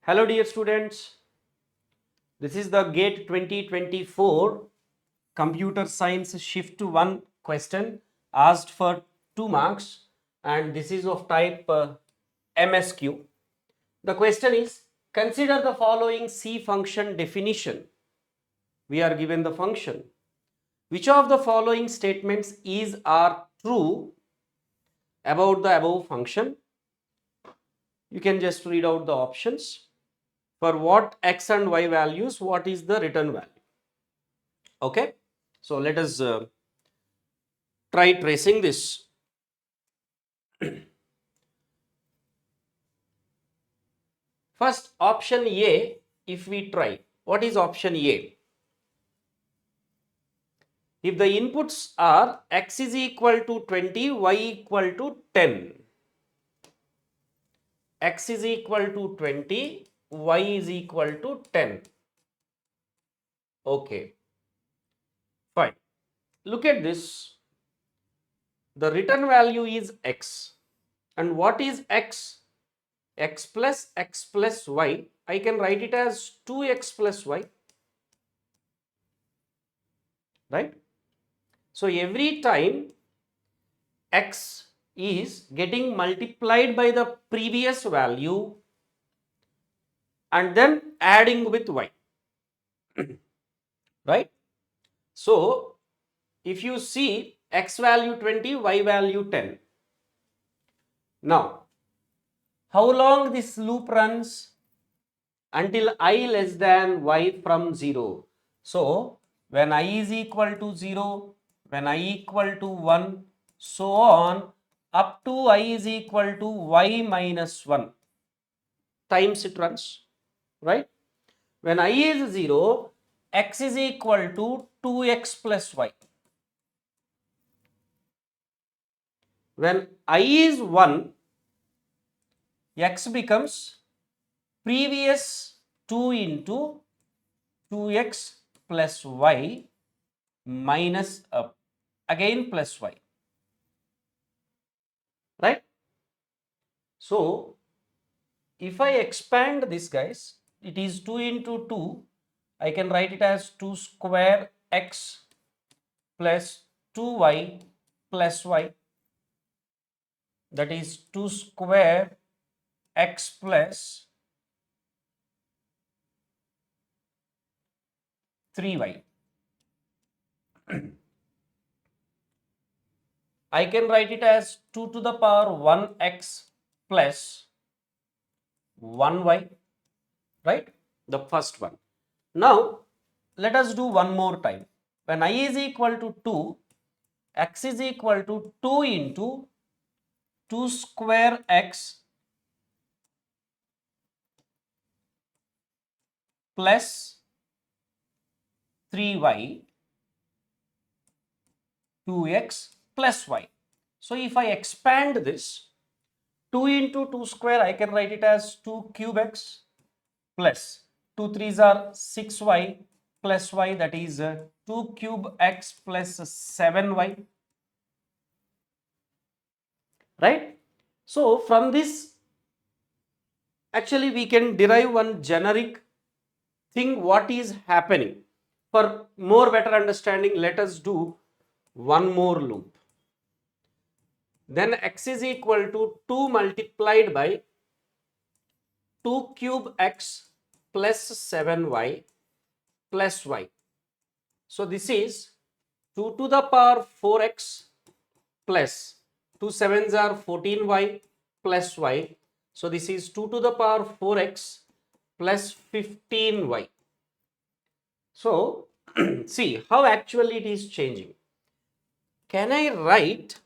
Hello dear students, this is the GATE 2024 Computer Science Shift 1 question asked for 2 marks, and this is of type MSQ. The question is, consider the following C function definition. We are given the function. Which of the following statements are true about the above function? You can just read out the options. For what x and y values, what is the return value? Okay, so let us try tracing this. First, option A, if we try, what is option A? If the inputs are x is equal to 20, y equal to 10. X is equal to 20, y is equal to 10. Okay, fine. Look at this. The return value is x. And what is x? X plus y. I can write it as 2x plus y. Right? So every time x is getting multiplied by the previous value and then adding with y. Right? So if you see x value 20, y value 10. Now, how long this loop runs? Until I less than y from 0. So when I is equal to 0, when I equal to 1, so on up to I is equal to y minus 1 times it runs, right? When I is 0, x is equal to 2x plus y. When I is 1, x becomes previous 2 into 2x plus y minus again plus y, right? So if I expand this, guys, it is 2 into 2. I can write it as 2 square x plus 2y plus y. That is 2 square x plus 3y. I can write it as 2 to the power 1x plus 1y, right? The first one. Now, let us do one more time. When I is equal to 2, x is equal to 2 into 2 square x plus 3y 2x plus y. So if I expand this, 2 into 2 square, I can write it as 2 cube x plus 2 3s are 6y plus y, that is 2 cube x plus 7y. Right? So from this, actually we can derive one generic thing what is happening. For more better understanding, let us do one more loop. Then x is equal to 2 multiplied by 2 cube x plus 7y plus y. So this is 2 to the power 4x plus 2 7s are 14y plus y. So this is 2 to the power 4x plus 15y. So see how actually it is changing. Can I write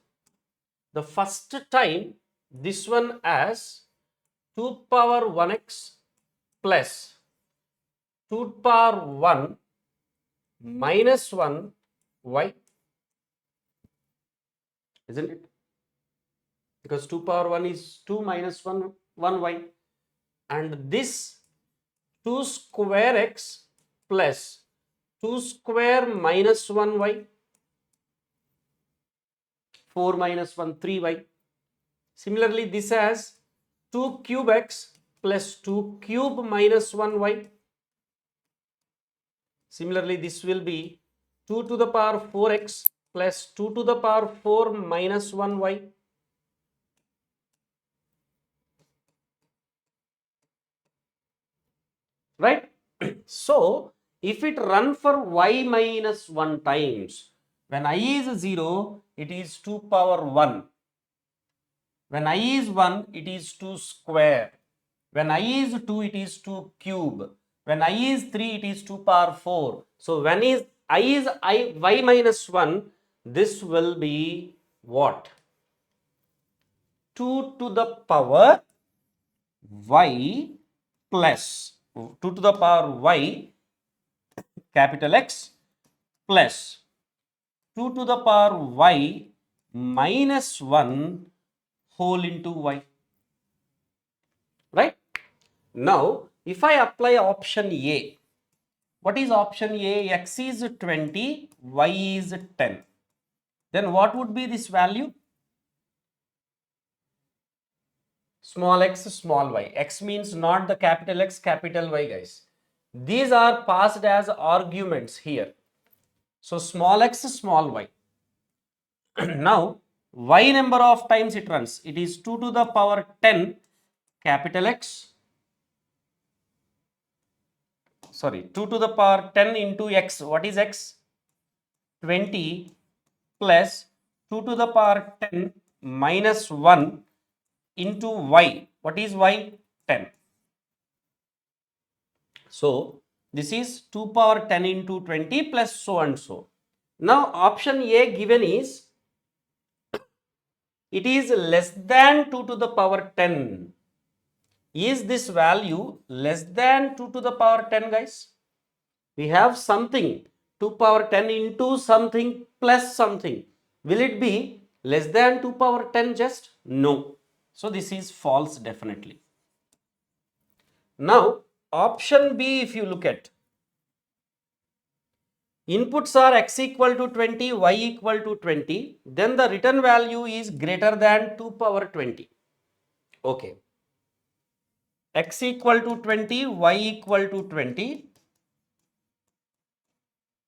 the first time this one as 2 power 1x plus 2 power 1 minus 1 y, isn't it? Because 2 power 1 is 2 minus 1 y, and this 2 square x plus 2 square minus 1 y, 4 minus 1 3y. Similarly, this has 2 cube x plus 2 cube minus 1y. Similarly, this will be 2 to the power 4x plus 2 to the power 4 minus 1y. Right? So, if it run for y minus 1 times, when I is 0, it is 2 power 1. When I is 1, it is 2 square. When I is 2, it is 2 cube. When I is 3, it is 2 power 4. So, when I is y minus 1, this will be what? 2 to the power y plus 2 to the power y capital X plus 2 to the power y minus 1 whole into y. Right? Now, if I apply option A, what is option A? X is 20, y is 10. Then what would be this value? Small x, small y. X means not the capital X, capital Y, guys. These are passed as arguments here. So, small x, small y. Now, y number of times it runs. It is 2 to the power 10 capital X. Sorry, 2 to the power 10 into x. What is x? 20 plus 2 to the power 10 minus 1 into y. What is y? 10. So, this is 2 power 10 into 20 plus so and so. Now, option A given is, it is less than 2 to the power 10. Is this value less than 2 to the power 10, guys? We have something 2 power 10 into something plus something. Will it be less than 2 power 10 just? No. So, this is false definitely. Now, option B, if you look at, inputs are x equal to 20, y equal to 20, then the return value is greater than 2 power 20. Okay. X equal to 20, y equal to 20,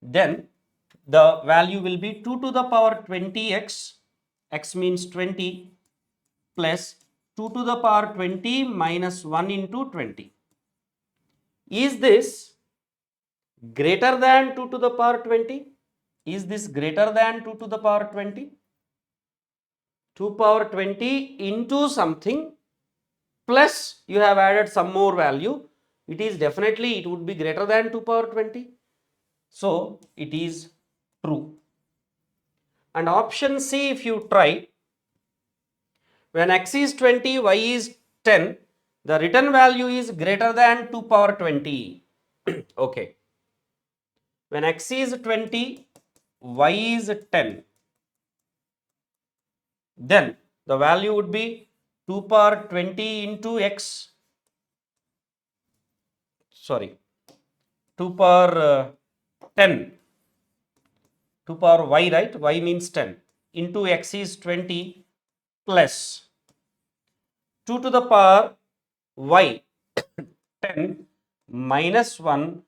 then the value will be 2 to the power 20x, x means 20, plus 2 to the power 20 minus 1 into 20. Is this greater than 2 to the power 20? Is this greater than 2 to the power 20? 2 power 20 into something plus you have added some more value. It is definitely, it would be greater than 2 power 20. So, it is true. And option C, if you try, when x is 20, y is 10, the return value is greater than 2 power 20. Okay. When x is 20, y is 10, then the value would be 2 power 20 into x, sorry, 2 power 10, 2 power y, right? Y means 10 into x is 20 plus 2 to the power y 10 minus 1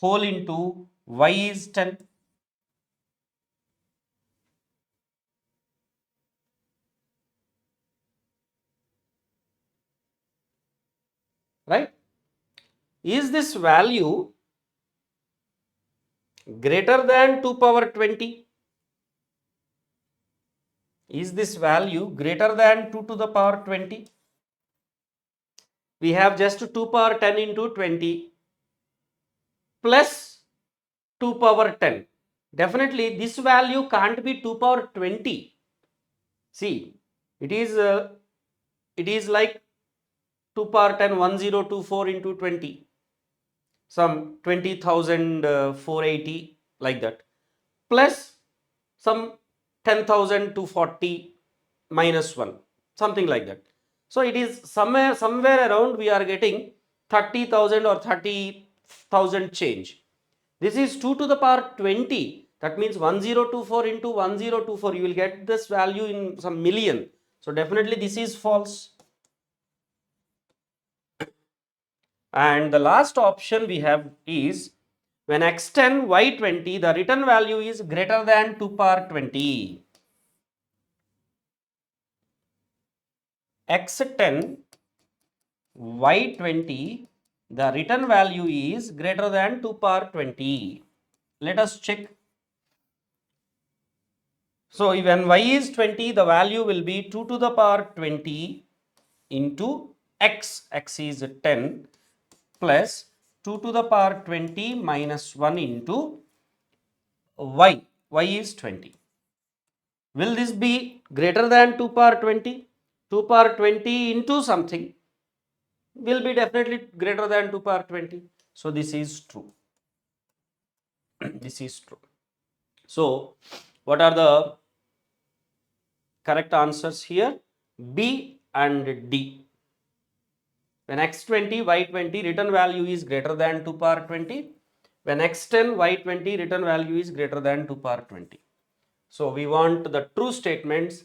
whole into y is 10. Right? Is this value greater than 2 power 20? Is this value greater than 2 to the power 20? We have just 2 power 10 into 20 plus 2 power 10. Definitely this value can't be 2 power 20. See, it is like 2 power 10, 1024 into 20. Some 20,480 like that. Plus some 10,240 minus 1. Something like that. So it is somewhere around we are getting 30,000 or 30,000 change. This is 2 to the power 20. That means 1024 into 1024. You will get this value in some million. So definitely this is false. And the last option we have is when x10 y20 the return value is greater than 2 power 20. x10 y20 the return value is greater than 2 power 20. Let us check. So when y is 20 the value will be 2 to the power 20 into x is 10 plus 2 to the power 20 minus 1 into y is 20. Will this be greater than 2 power 20? 2 power 20 into something will be definitely greater than 2 power 20. So this is true. This is true. So what are the correct answers here? B and D. When x20 y20 return value is greater than 2 power 20, when x10 y20 return value is greater than 2 power 20. So we want the true statements.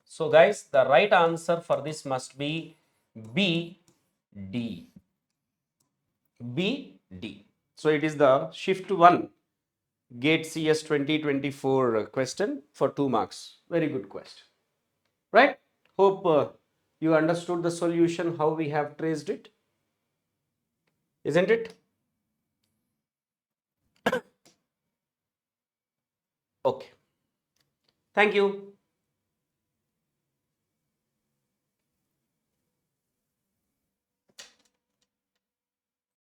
So guys, the right answer for this must be B, D. B, D. So it is the shift 1 GATE CS 2024 question for 2 marks. Very good question. Right? Hope you understood the solution, how we have traced it. Isn't it? Okay. Thank you.